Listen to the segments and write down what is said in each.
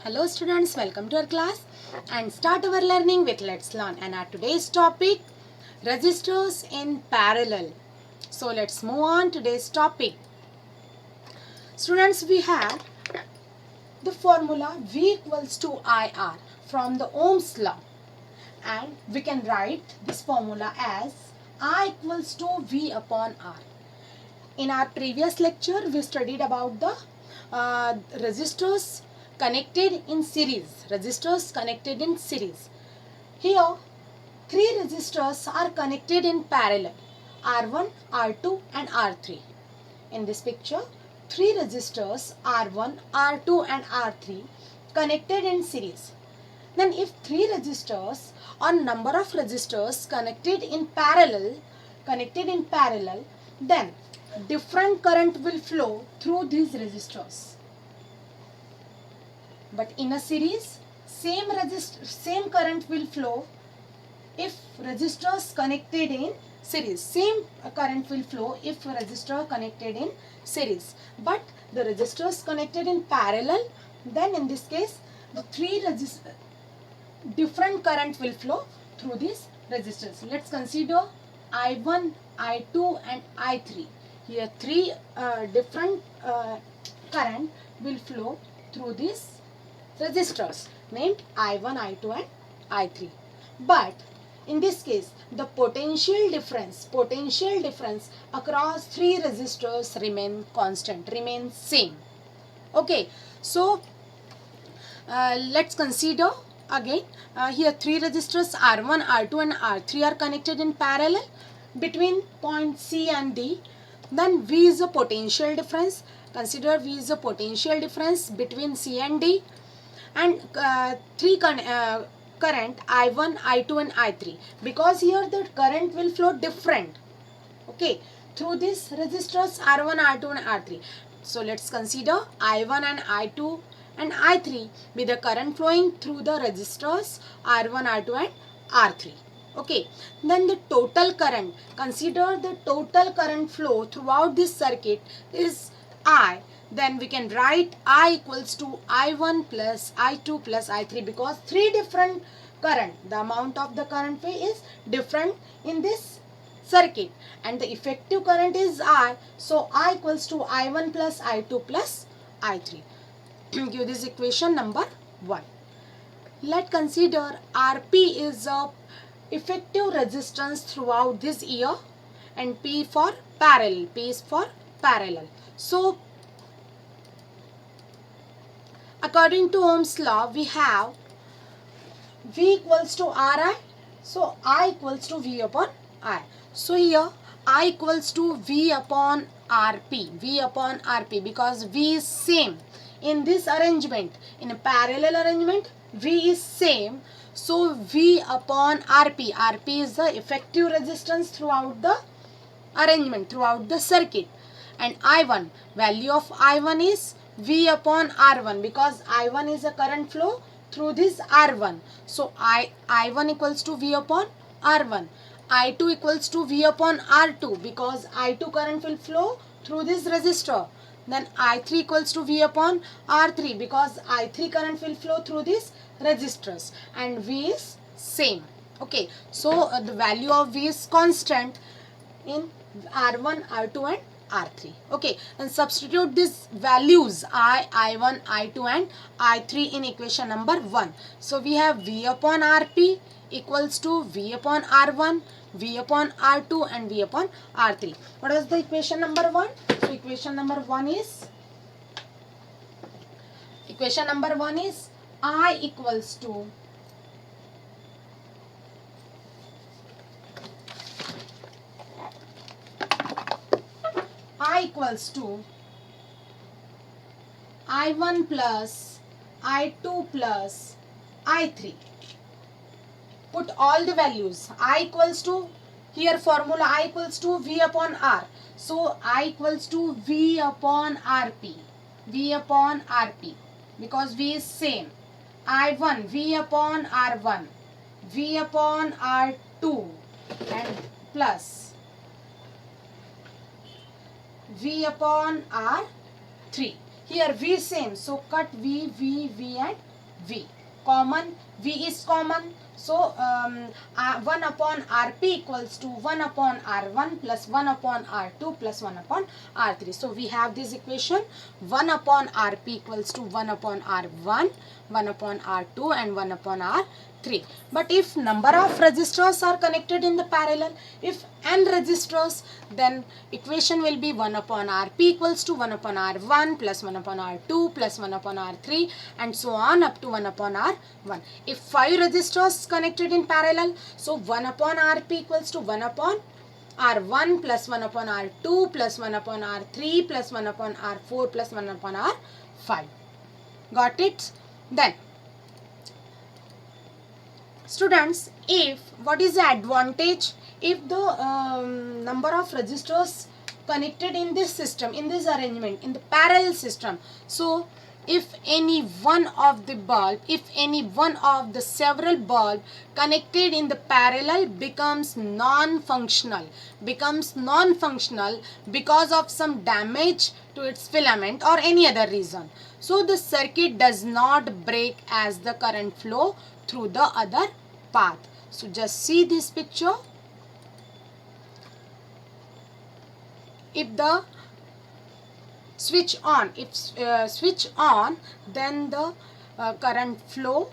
Hello students, welcome to our class and start our learning with Let's Learn. And our today's topic, resistors in parallel. So let's move on today's topic. Students, we have the formula V equals to IR from the Ohm's law, and we can write this formula as I equals to V upon R. In our previous lecture, we studied about the resistors connected in series. Resistors connected in series. Here, three resistors are connected in parallel: R1, R2 and R3. In this picture, three resistors R1, R2 and R3 connected in series. Then if three resistors or number of resistors connected in parallel, then different current will flow through these resistors. But in a series, same current will flow if resistors connected in series. Same current will flow if resistor connected in series. But the resistors connected in parallel, then in this case, the three different current will flow through these resistors. Let's consider I1, I2 and I3. Here three different current will flow through these resistors named I1, I2 and I3. But in this case, the potential difference across three resistors remain constant, remain same. Okay, so let's consider again. Here three resistors R1, R2 and R3 are connected in parallel between point C and D. Then V is a potential difference. Consider V is a potential difference between C and D. And three current I1, I2 and I3, because here the current will flow different, okay, through these resistors R1, R2 and R3. So let's consider I1 and I2 and I3 with the current flowing through the resistors R1, R2 and R3. Okay, then the total current, consider the total current flow throughout this circuit is I. Then we can write I equals to I1 plus I2 plus I3, because three different current, the amount of the current way is different in this circuit and the effective current is I. So I equals to I1 plus I2 plus I3. Give this equation number 1. Let's consider RP is a effective resistance throughout this year and P for parallel. P is for parallel. So according to Ohm's law, we have V equals to Ri. So I equals to V upon I. So here I equals to V upon Rp. V upon Rp, because V is same. In this arrangement, in a parallel arrangement, V is same. So V upon Rp. Rp is the effective resistance throughout the arrangement, throughout the circuit. And I1, value of I1 is V upon R1, because I1 is a current flow through this R1. So I1 equals to V upon R1. I2 equals to V upon R2, because I2 current will flow through this resistor. Then I3 equals to V upon R3, because I3 current will flow through these resistors. And V is same. Okay, so the value of V is constant in R1, R2 and R3. Okay, and substitute these values I1, I2 and I3 in equation number 1. So we have V upon Rp equals to V upon R1, V upon R2 and V upon R3. What is the equation number 1? So equation number 1 is I equals to I1 plus I2 plus I3. Put all the values. I equals to, here formula I equals to V upon R. So I equals to V upon Rp. V upon Rp, because V is same. I1 V upon R1, V upon R2 and plus V upon R3. Here V same, so cut V and V. Common, V is common. So 1 upon Rp equals to 1 upon R1 plus 1 upon R2 plus 1 upon R3. So we have this equation, 1 upon Rp equals to 1 upon R1, 1 upon R2 and 1 upon R3. But if number of resistors are connected in the parallel, if n resistors, then equation will be 1 upon Rp equals to 1 upon R1 plus 1 upon R2 plus 1 upon R3 and so on up to 1 upon R1. If 5 resistors connected in parallel, so 1 upon Rp equals to 1 upon R1 plus 1 upon R2 plus 1 upon R3 plus 1 upon R4 plus 1 upon R5. Got it? Then students, if what is the advantage if the number of resistors connected in this system, in this arrangement, in the parallel system, so if any one of the bulb, if any one of the several bulb connected in the parallel becomes non-functional because of some damage to its filament or any other reason, so the circuit does not break as the current flow through the other path. So just see this picture. If the switch on, then the current flow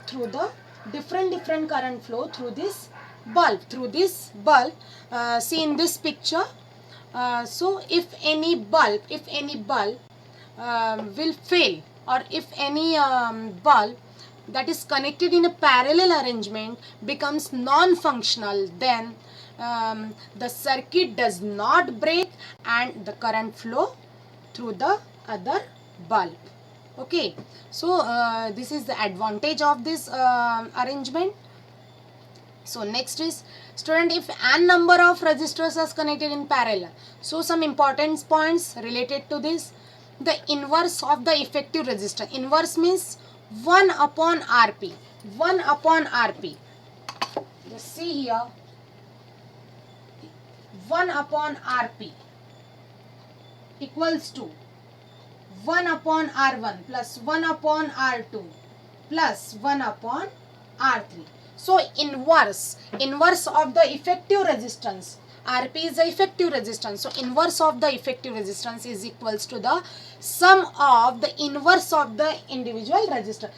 through the different current flow through this bulb, see in this picture. So if any bulb will fail, or if any bulb that is connected in a parallel arrangement becomes non-functional, then the circuit does not break and the current flow through the other bulb. Okay, so this is the advantage of this arrangement. So next is, student, if n number of resistors are connected in parallel, so some important points related to this. The inverse of the effective resistor, inverse means 1 upon Rp, just see here, 1 upon Rp equals to 1 upon R1 plus 1 upon R2 plus 1 upon R3. So inverse of the effective resistance, Rp is the effective resistance, so inverse of the effective resistance is equals to the sum of the inverse of the individual resistor,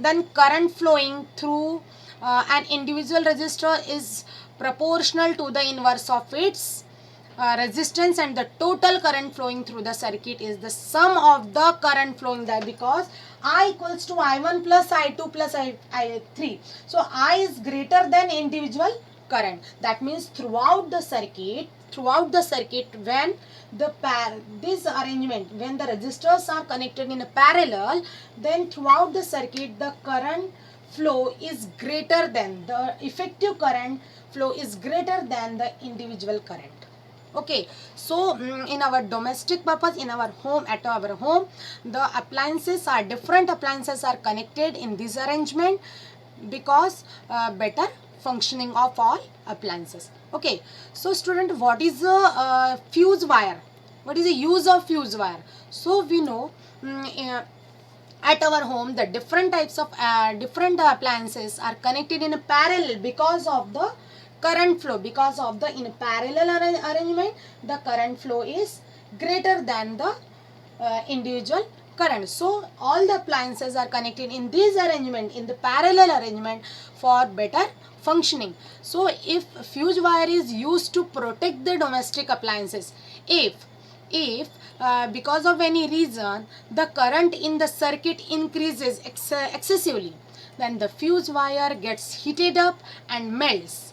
Then current flowing through an individual resistor is proportional to the inverse of its resistance, and the total current flowing through the circuit is the sum of the current flowing there, because I equals to I1 plus I2 plus I3. So I is greater than individual current. That means throughout the circuit, when this arrangement, when the resistors are connected in a parallel, then throughout the circuit the current flow is greater than, the effective current flow is greater than the individual current. Okay, so in our domestic purpose, in our home, at our home, the different appliances are connected in this arrangement because better functioning of all appliances. Okay, so student, what is the fuse wire? What is the use of fuse wire? So we know at our home the different types of different appliances are connected in a parallel because of the current flow, because of the in a parallel arrangement the current flow is greater than the individual current. So all the appliances are connected in this arrangement, in the parallel arrangement, for better functioning. So if fuse wire is used to protect the domestic appliances, if because of any reason the current in the circuit increases excessively, then the fuse wire gets heated up and melts,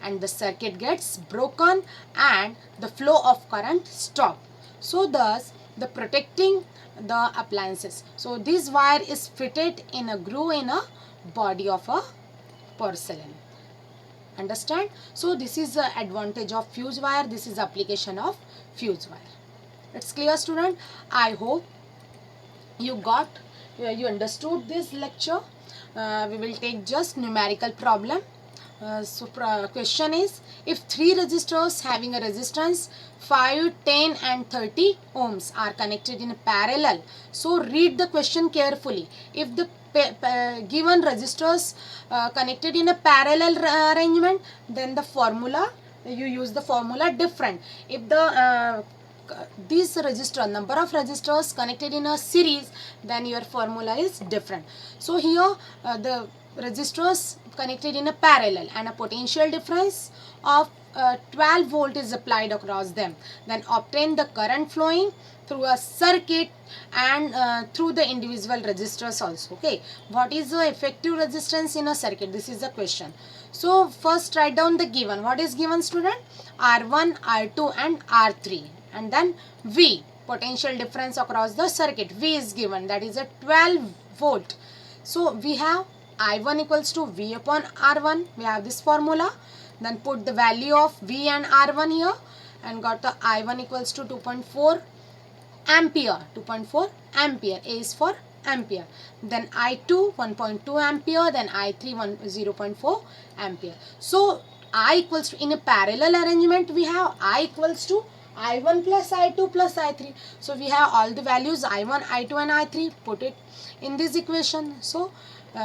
and the circuit gets broken and the flow of current stops. So thus the protecting the appliances. So this wire is fitted in a groove in a body of a porcelain. Understand? So this is the advantage of fuse wire. This is application of fuse wire. It's clear, student? I hope you understood this lecture. We will take just numerical problem. Question is, if three resistors having a resistance 5, 10 and 30 ohms are connected in parallel. So read the question carefully. If the given resistors connected in a parallel arrangement, then the formula, you use the formula different. If the this resistor, number of resistors connected in a series, then your formula is different. So here the resistors connected in a parallel and a potential difference of 12 volt is applied across them, then obtain the current flowing through a circuit and through the individual resistors also. Okay, what is the effective resistance in a circuit? This is the question. So first write down the given. What is given, student? R1, R2 and R3, and then V, potential difference across the circuit. V is given, that is a 12 volt. So we have I1 equals to V upon R1. We have this formula. Then put the value of V and R1 here and got the I1 equals to 2.4 ampere. 2.4 ampere. A is for ampere. Then I2 1.2 ampere. Then I3 0.4 ampere. So I equals to, in a parallel arrangement we have I equals to I1 plus I2 plus I3. So we have all the values I1, I2 and I3. Put it in this equation. So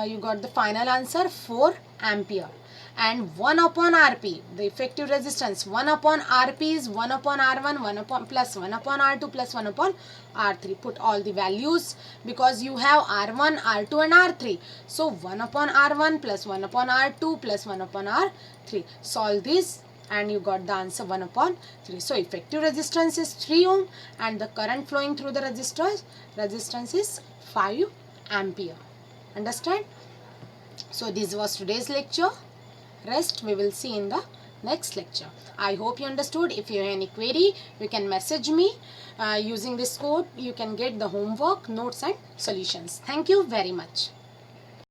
you got the final answer 4 ampere. And 1 upon Rp, the effective resistance 1 upon Rp is 1 upon R1, 1 upon plus 1 upon R2 plus 1 upon R3. Put all the values because you have R1, R2 and R3. So 1 upon R1 plus 1 upon R2 plus 1 upon R3. Solve this and you got the answer 1 upon 3. So effective resistance is 3 ohm and the current flowing through the resistance is 5 ampere. Understand? So this was today's lecture. Rest we will see in the next lecture. I hope you understood. If you have any query, you can message me. Using this code, you can get the homework, notes and solutions. Thank you very much.